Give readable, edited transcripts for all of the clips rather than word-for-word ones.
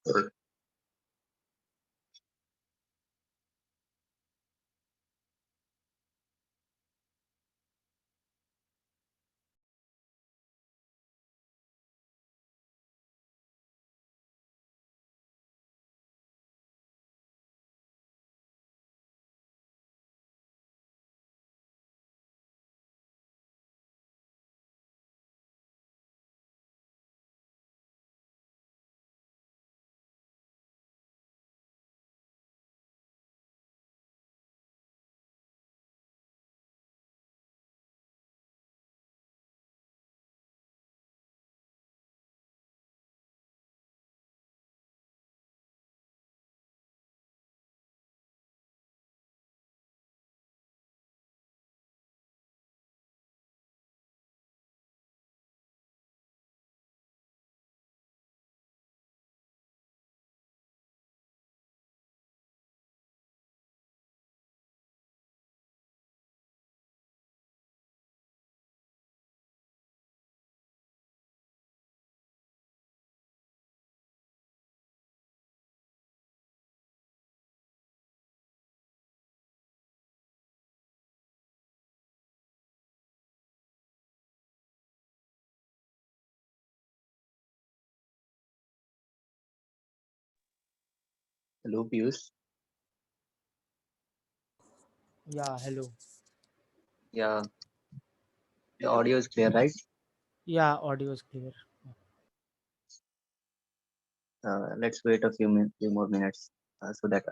Good. Hello, Piyush. Yeah, hello. Yeah, the audio is clear, right? Yeah, audio is clear. Let's wait a few more minutes so that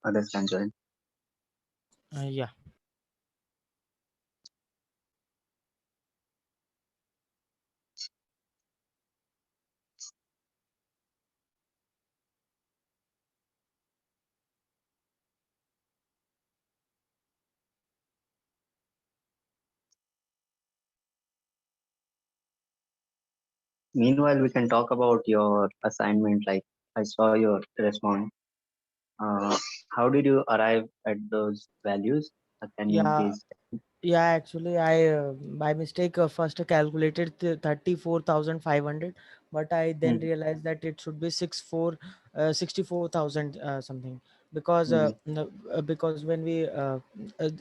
others can join. Yeah. Meanwhile, we can talk about your assignment. Like I saw your response. Uh, how did you arrive at those values? Can you Yeah, please? yeah, actually, I by mistake first calculated 34,500, but I then Hmm. realized that it should be 64,000 something, because Hmm. because when we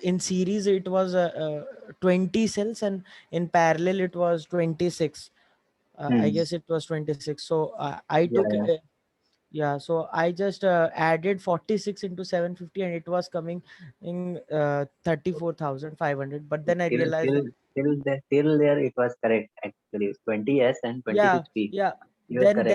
in series it was 20 cells, and in parallel it was 26. I Hmm. guess it was 26. So I Yeah, took yeah. yeah, so I just added 46 into 750, and it was coming in 34,500. But So then I realized that, till there, it was correct actually. 20 S and yeah, 26 P. yeah. You are correct.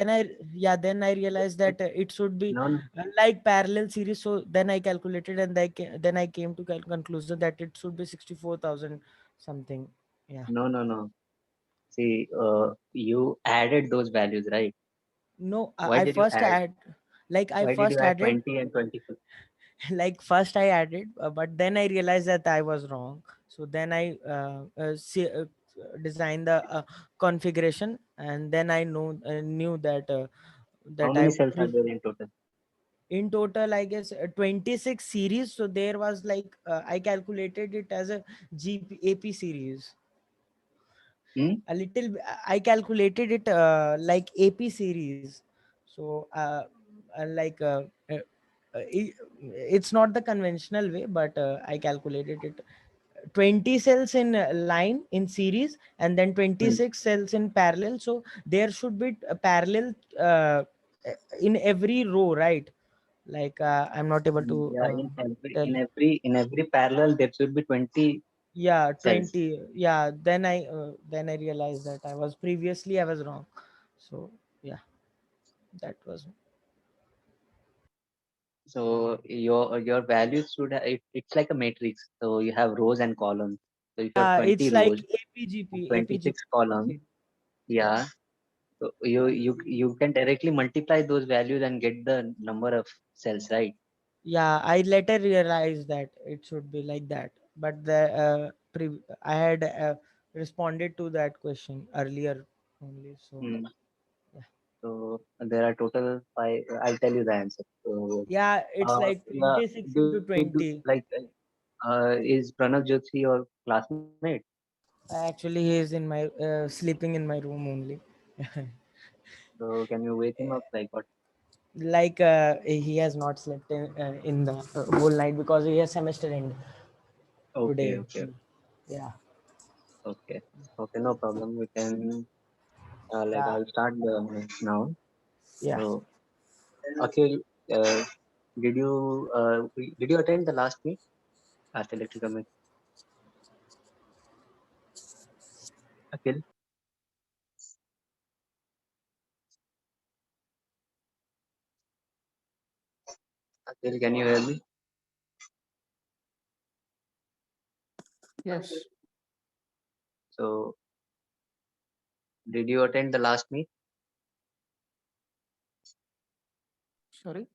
Then I realized But that it should be no, no, like parallel series. So then I calculated, and then I came to conclusion that it should be 64,000 something. Yeah. no, no, no. See, you added those values, right? No, Why I did you first add? add, like I Why did you first add added 20 and 26? like first I added, but then I realized that I was wrong. So then I designed the configuration, and then I knew that How that many cells are there in total? in total, I guess 26 series. So there was like I calculated it as a AP series. Hmm? A little I calculated it like AP series. So like it's not the conventional way, but I calculated it 20 cells in line in series, and then Hmm. 26 cells in parallel. So there should be a parallel in every row, right? Like I'm not able to Yeah, tell. in every parallel there should be 20 Yeah, cells. 20. Yeah, then I realized that I was wrong. So yeah, that was. So your values should it's like a matrix. So you have rows and columns. So if you have Yeah, 20 it's like rows and APGP, 26 columns, APGP. yeah. So you can directly multiply those values and get the number of cells, right? Yeah, I later realized that it should be like that, but I had responded to that question earlier only. So Hmm. yeah, So there are total five. I'll tell you the answer. So yeah, it's like yeah, 26 into 20. is Pranav Jyoti your classmate? Actually, he is in my sleeping in my room only. So can you wake him up? Like what? Like he has not slept in the whole night because he has semester end Okay, today. okay, Yeah, okay, okay. No problem. We can like yeah, I'll start the now. yeah. So, Akhil, did you attend the last meet at Electrical Mech? Akhil, Akhil, can you hear me? Yes, So, did you attend the last meet? sorry.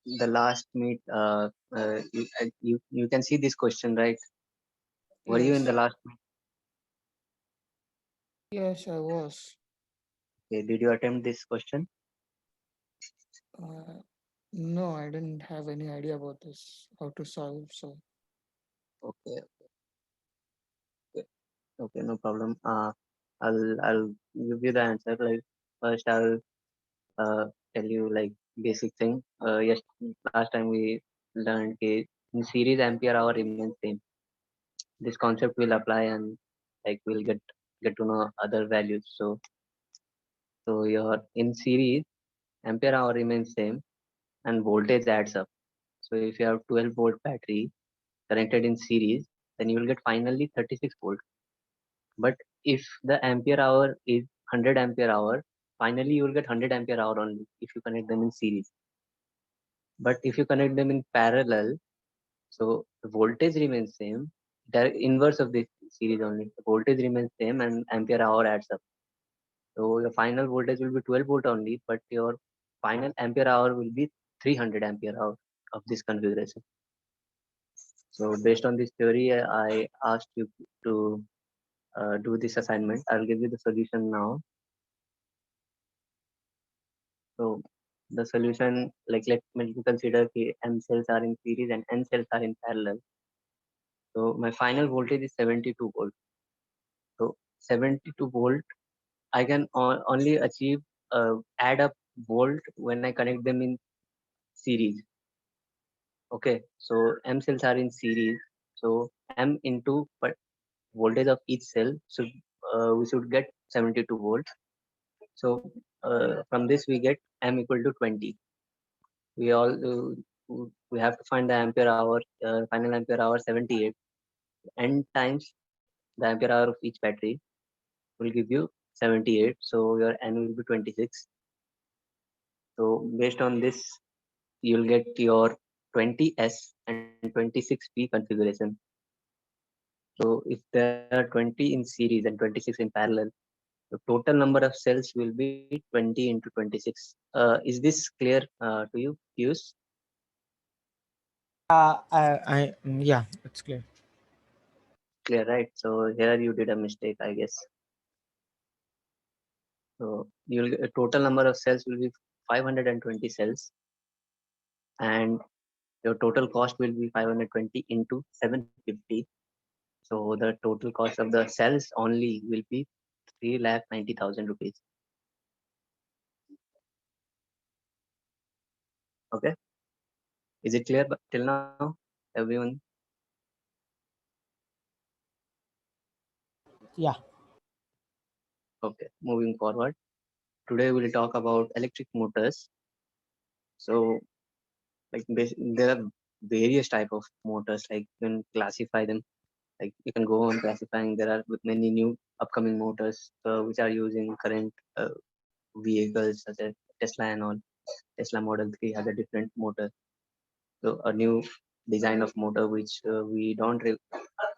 The last meet. You can see this question, right? Were you in the Yes, last meet? yes, I was. Okay, did you attempt this question? Uh, no, I didn't have any idea about this, how to solve. So, Okay, okay, okay, no problem. I'll give you the answer. Like first, I'll uh, tell you like basic thing. Yes, last time we learned in series ampere hour remains same. This concept will apply and like we'll get to know other values. So your in series ampere hour remains same and voltage adds up. So if you have 12 volt battery connected in series, then you will get finally 36 volt. But if the ampere hour is 100 ampere hour, finally you will get 100 ampere hour only if you connect them in series. But if you connect them in parallel, so the voltage remains same. The inverse of this series only. The voltage remains same and ampere hour adds up. So your final voltage will be 12 volt only, but your final ampere hour will be 300 ampere hour of this configuration. So based on this theory, I asked you to do this assignment. I'll give you the solution now. So the solution, like let me consider M cells are in series and N cells are in parallel. So my final voltage is 72 volt. So 72 volt, I can only achieve add up volt when I connect them in series. Okay, so M cells are in series. So M into voltage of each cell should we should get 72 volts. So from this we get M equal to 20. We all we have to find the ampere hour, final ampere hour 78. N times the ampere hour of each battery will give you 78. So your N will be 26. So based on this, you'll get your 20S and 26P configuration. So if there are 20 in series and 26 in parallel, the total number of cells will be 20 into 26. Is this clear to you, Pius? Yeah, it's clear. Clear, right? So here you did a mistake, I guess. So you'll get a total number of cells will be 520 cells, and your total cost will be 520 into 750. So the total cost of the cells only will be 3,90,000 rupees. Okay, is it clear till now, everyone? Yeah, Okay, moving forward. Today we'll talk about electric motors. So like there are various type of motors. Like you can classify them. Like you can go on classifying. There are many new upcoming motors which are using current vehicles such as Tesla and all. Tesla Model 3 has a different motor. So a new design of motor which we don't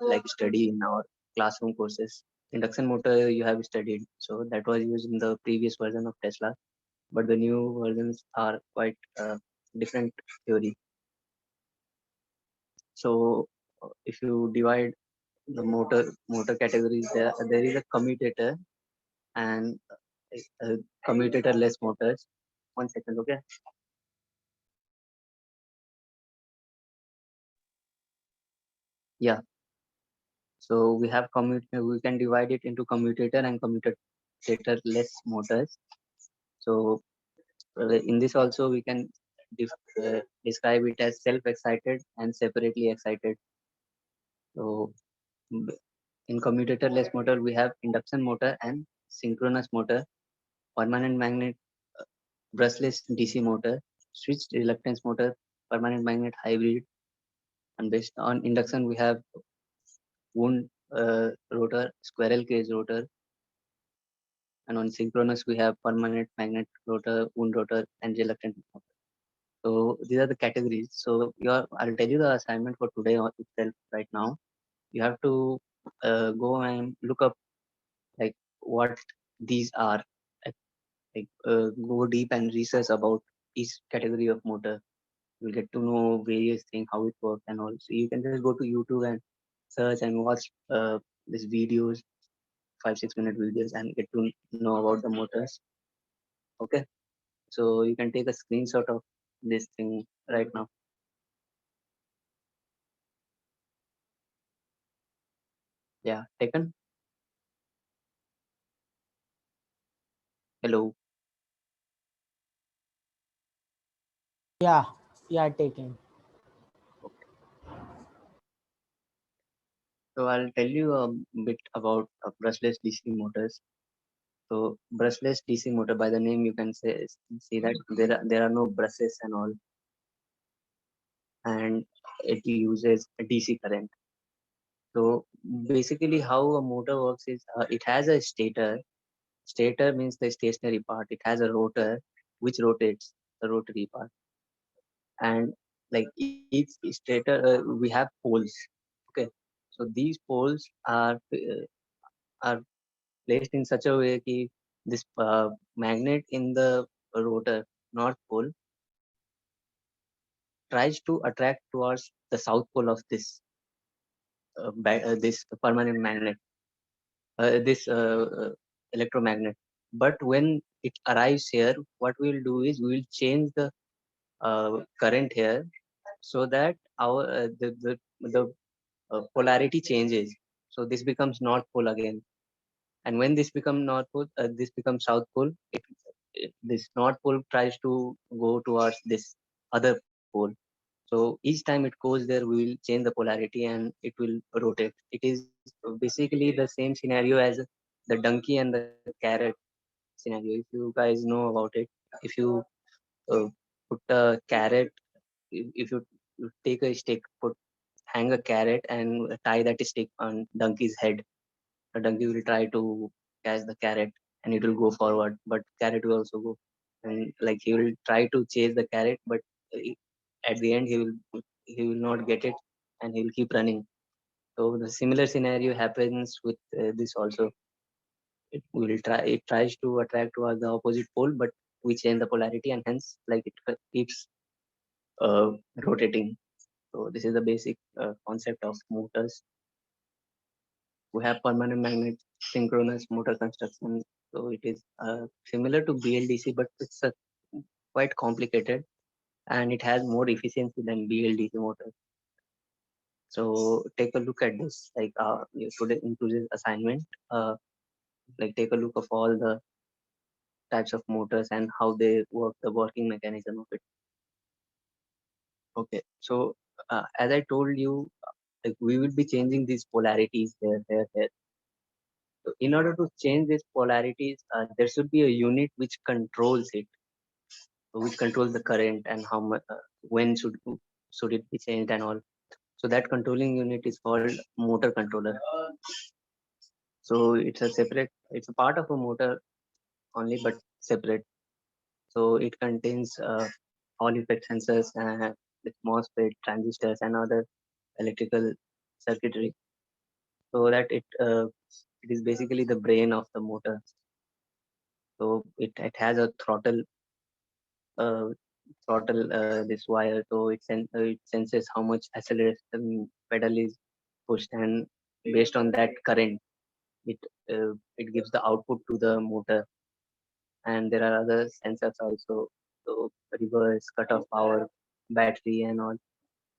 like study in our classroom courses. Induction motor you have studied, so that was used in the previous version of Tesla, but the new versions are quite different theory. So if you divide the motor categories, there is a commutator and commutator less motors. 1 second, okay. Yeah, so we have we can divide it into commutator and commutator less motors. So In this also we can describe it as self-excited and separately excited. So in commutatorless motor, we have induction motor and synchronous motor, permanent magnet, brushless DC motor, switched reluctance motor, permanent magnet hybrid, and based on induction we have wound rotor, squirrel cage rotor, and on synchronous we have permanent magnet rotor, wound rotor, and reluctant motor. So these are the categories. So I'll tell you the assignment for today itself right now. You have to go and look up like what these are, go deep and research about each category of motor. You'll get to know various things, how it works, and all. So you can just go to YouTube and search and watch these videos, 5-6 minute videos, and get to know about the motors. Okay, so you can take a screenshot of this thing right now. Yeah, taken. Hello. Yeah, yeah, taken. So I'll tell you a bit about brushless DC motors. So brushless DC motor, by the name you can see that there are no brushes and all, and it uses a DC current. So basically, how a motor works is it has a stator. Stator means the stationary part. It has a rotor which rotates the rotary part, and like each stator, we have poles. Okay, so these poles are placed in such a way that this magnet in the rotor, north pole, tries to attract towards the south pole of this permanent magnet, this electromagnet. But when it arrives here, what we will do is we will change the current here so that the polarity changes. So this becomes north pole again, and when this becomes north pole, this becomes south pole. This north pole tries to go towards this other pole. So each time it goes there, we will change the polarity and it will rotate. It is basically the same scenario as the donkey and the carrot scenario. If you guys know about it, if you uh, put a carrot, if you take a stick, hang a carrot and tie that stick on donkey's head, the donkey will try to catch the carrot and it will go forward, but carrot will also go, and like he will try to chase the carrot, but uh, at the end he will not get it and he will keep running. So the similar scenario happens with this also. It tries to attract towards the opposite pole, but we change the polarity and hence like it keeps uh, rotating. So this is the basic concept of motors. We have permanent magnet synchronous motor construction. So it is similar to BLDC, but it's quite complicated and it has more efficiency than BLDC motor. So take a look at this. Like today in today's assignment, like take a look of all the types of motors and how they work, the working mechanism of it. Okay, so as I told you, like we will be changing these polarities here, here, here. So in order to change these polarities, there should be a unit which controls it, which controls the current and how much, when should it be changed and all. So that controlling unit is called motor controller. So it's a part of a motor only, but separate. So it contains all effect sensors and with MOSFET, transistors, and other electrical circuitry. So that it is basically the brain of the motor. So it has a uh, this wire, so it senses how much acceleration pedal is pushed, and based on that current, it gives the output to the motor. And there are other sensors also, so reverse, cutoff power, battery, and all.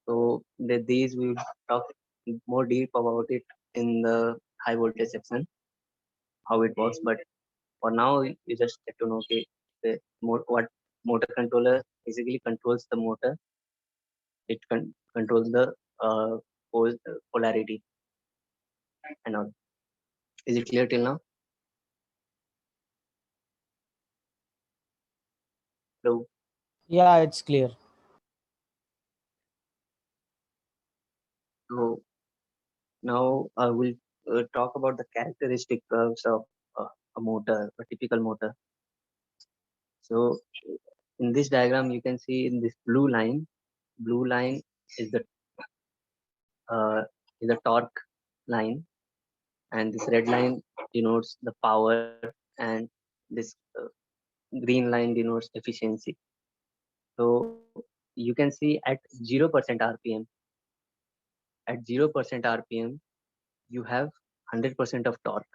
So these we will talk more deep about it in the high voltage section, how it works. But for now, you just get to know okay, more what motor controller basically controls the motor. It controls the polarity and all. Is it clear till now? Hello. Yeah, it's clear. So now I will talk about the characteristic curves of a motor, a typical motor. So in this diagram, you can see in this blue line is uh, the torque line, and this red line denotes the power, and this green line denotes efficiency. So you can see at 0% RPM, at 0% RPM, you have 100% of torque.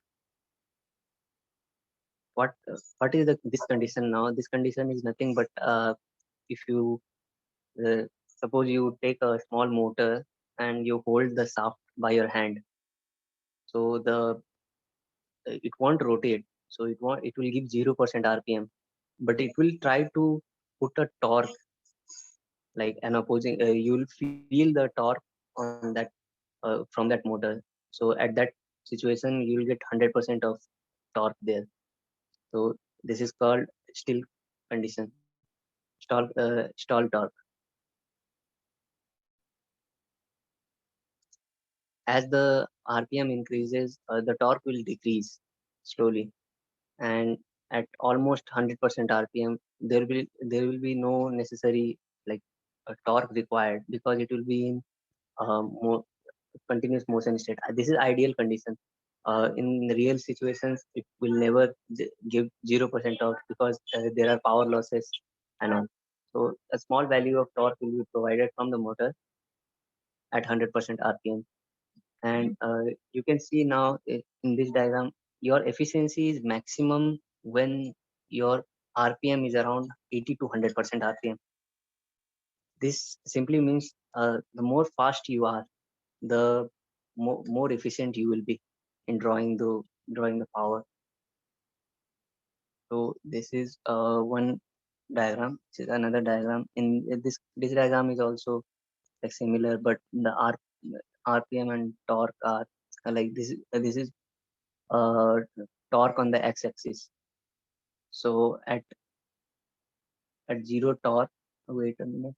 What is this condition now? This condition is nothing but if you uh, suppose you take a small motor and you hold the shaft by your hand, so the it won't rotate, so it will give 0% RPM, but it will try to put a torque like an opposing. You'll feel the torque on that from that motor. So at that situation, you'll get 100% of torque there. So this is called still condition, stall torque. As the RPM increases, the torque will decrease slowly, and at almost 100% RPM, there will be no necessary like torque required, because it will be in more continuous motion state. This is ideal condition. In real situations, it will never give 0% torque, because there are power losses and all. So a small value of torque will be provided from the motor at 100% RPM. And you can see now in this diagram, your efficiency is maximum when your RPM is around 80 to 100% RPM. This simply means the more fast you are, the more efficient you will be in drawing the power. So this is one diagram. This is another diagram. In this diagram is also like similar, but the RPM and torque are like this. This is uh, torque on the x-axis. So at zero torque, wait a minute.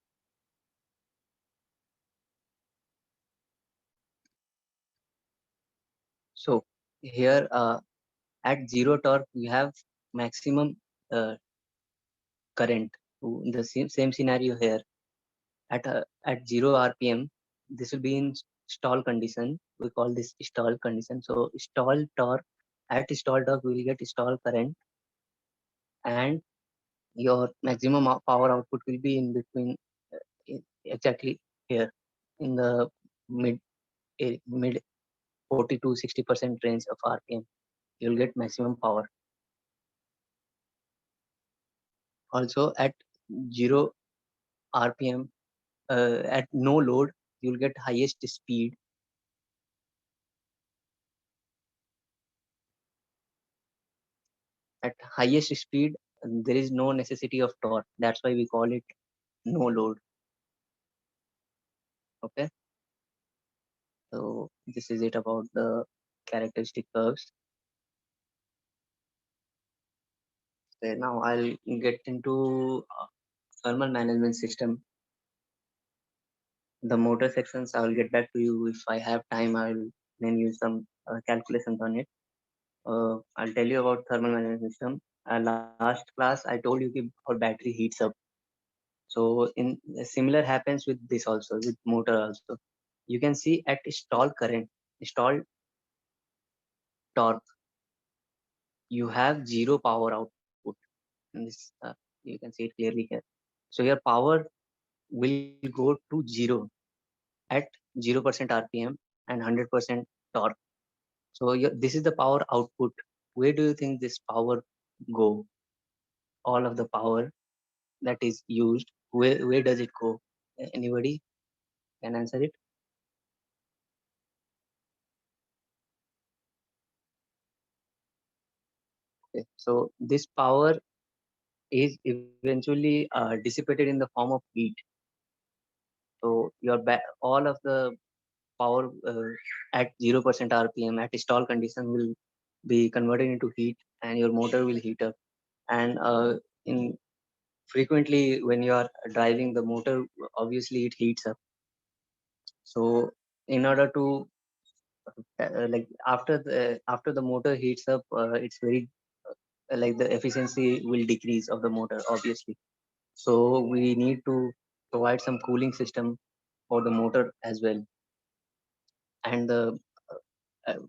So here at zero torque, we have maximum uh, current. The same scenario here at 0 RPM, this will be in stall condition. We call this stall condition. So stall torque, at stall torque, we will get stall current, and your maximum power output will be in between exactly here in the mid 40 to 60% range of RPM. You'll get maximum power. Also at 0 RPM, at no load, you'll get highest speed. At highest speed, there is no necessity of torque. That's why we call it no load. Okay. So this is it about the characteristic curves. So now I'll get into thermal management system. The motor sections, I will get back to you if I have time. I will then use some calculations on it. I'll tell you about thermal management system. Last class, I told you that our battery heats up. So in similar happens with this also, with motor also. You can see at stall current, stall torque, you have zero power output. In this, you can see it clearly here. So your power will go to zero at 0% RPM and 100% torque. So this is the power output. Where do you think this power go? All of the power that is used, where does it go? Anybody can answer it? Okay. So this power is eventually dissipated in the form of heat. So all of the power at 0% RPM at stall condition will be converted into heat, and your motor will heat up. And in frequently when you are driving the motor, obviously it heats up. So in order to like after the motor heats up, it's very like the efficiency will decrease of the motor, obviously. So we need to provide some cooling system for the motor as well, and the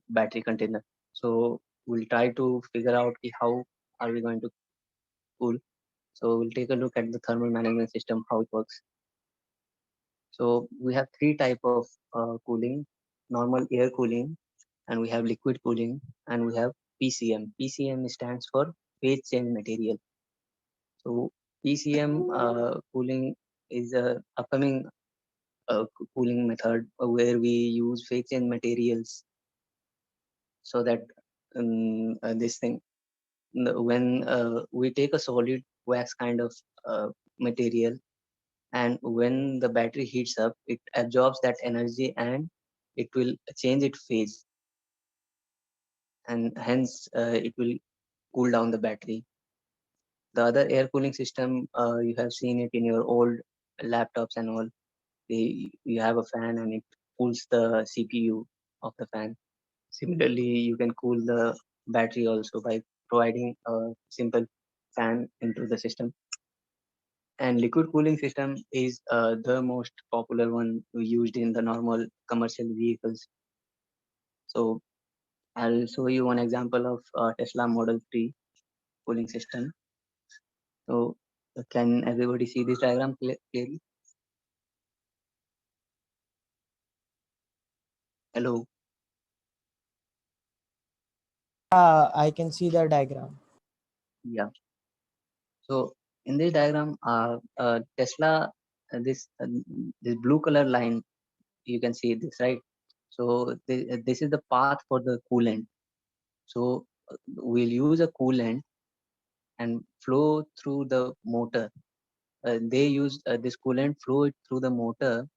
battery container. So we'll try to figure out how are we going to cool. So we'll take a look at the thermal management system, how it works. So we have three type of cooling: normal air cooling, and we have liquid cooling, and we have PCM. PCM stands for phase change material. So PCM cooling is a upcoming cooling method where we use phase change materials, so that this thing when we take a solid wax kind of material, and when the battery heats up, it absorbs that energy and it will change its phase, and hence it will cool down the battery. The other air cooling system, you have seen it in your old laptops and all. You have a fan and it cools the CPU of the fan. Similarly, you can cool the battery also by providing a simple fan into the system. And liquid cooling system is the most popular one used in the normal commercial vehicles. So I'll show you one example of Tesla Model 3 cooling system. So can everybody see this diagram clearly? Hello. I can see the diagram. Yeah. So in this diagram, Tesla, this blue color line, you can see this, right? So this is the path for the coolant. So we'll use a coolant and flow through the motor. They use this coolant flow it through the motor,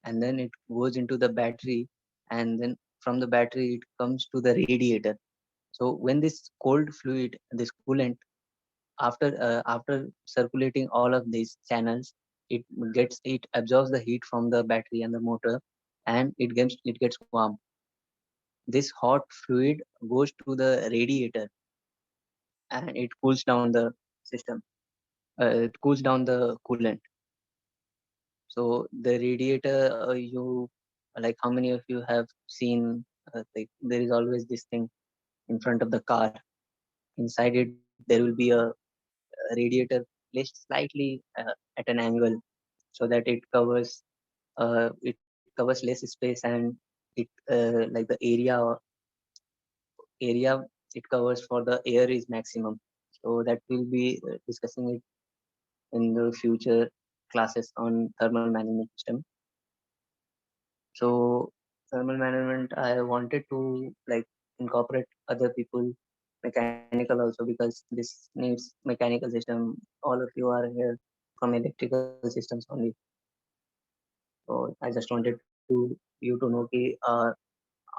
and then it goes into the battery, and then from the battery it comes to the radiator. So when this cold fluid, this coolant, after circulating all of these channels, it absorbs the heat from the battery and the motor, and it gets warm. This hot fluid goes to the radiator, and it cools down the system. It cools down the coolant. So the radiator, you like how many of you have seen like there is always this thing in front of the car. Inside it, there will be a radiator placed slightly at an angle, so that it covers less space, and it like the area it covers for the air is maximum. So that we'll be discussing it in the future classes on thermal management system. So thermal management, I wanted to like incorporate other people mechanical also, because this needs mechanical system. All of you are here from electrical systems only. So I just wanted to you to know कि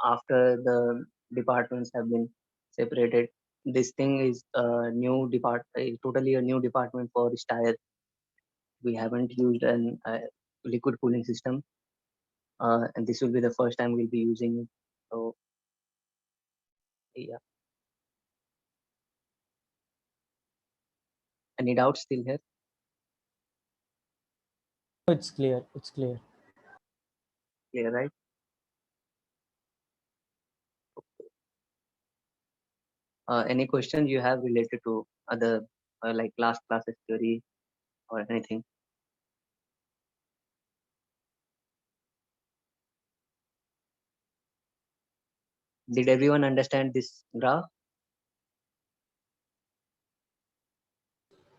after the departments have been separated, this thing is totally a new department for Steyr. We haven't used an liquid cooling system, and this will be the first time we'll be using it. So yeah, any doubts still here? It's clear. It's clear. Clear, right? Any questions you have related to other like last classes theory or anything? Did everyone understand this graph?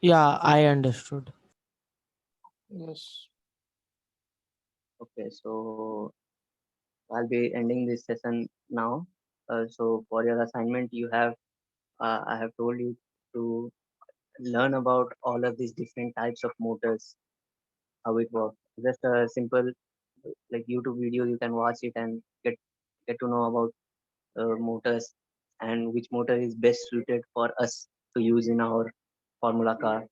Yeah, I understood. Yes. Okay, so I'll be ending this session now. So for your assignment, I have told you to learn about all of these different types of motors, how it works. Just a simple like YouTube video, you can watch it and get to know about motors and which motor is best suited for us to use in our Formula car.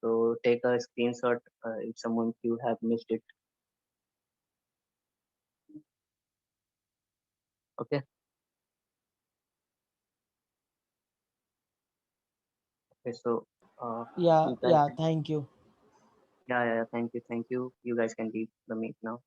So take a screenshot if someone you have missed it. Okay. Okay. So Yeah, you guys yeah. can, Thank you. yeah, yeah, yeah, thank you, thank you. You guys can leave the meet now.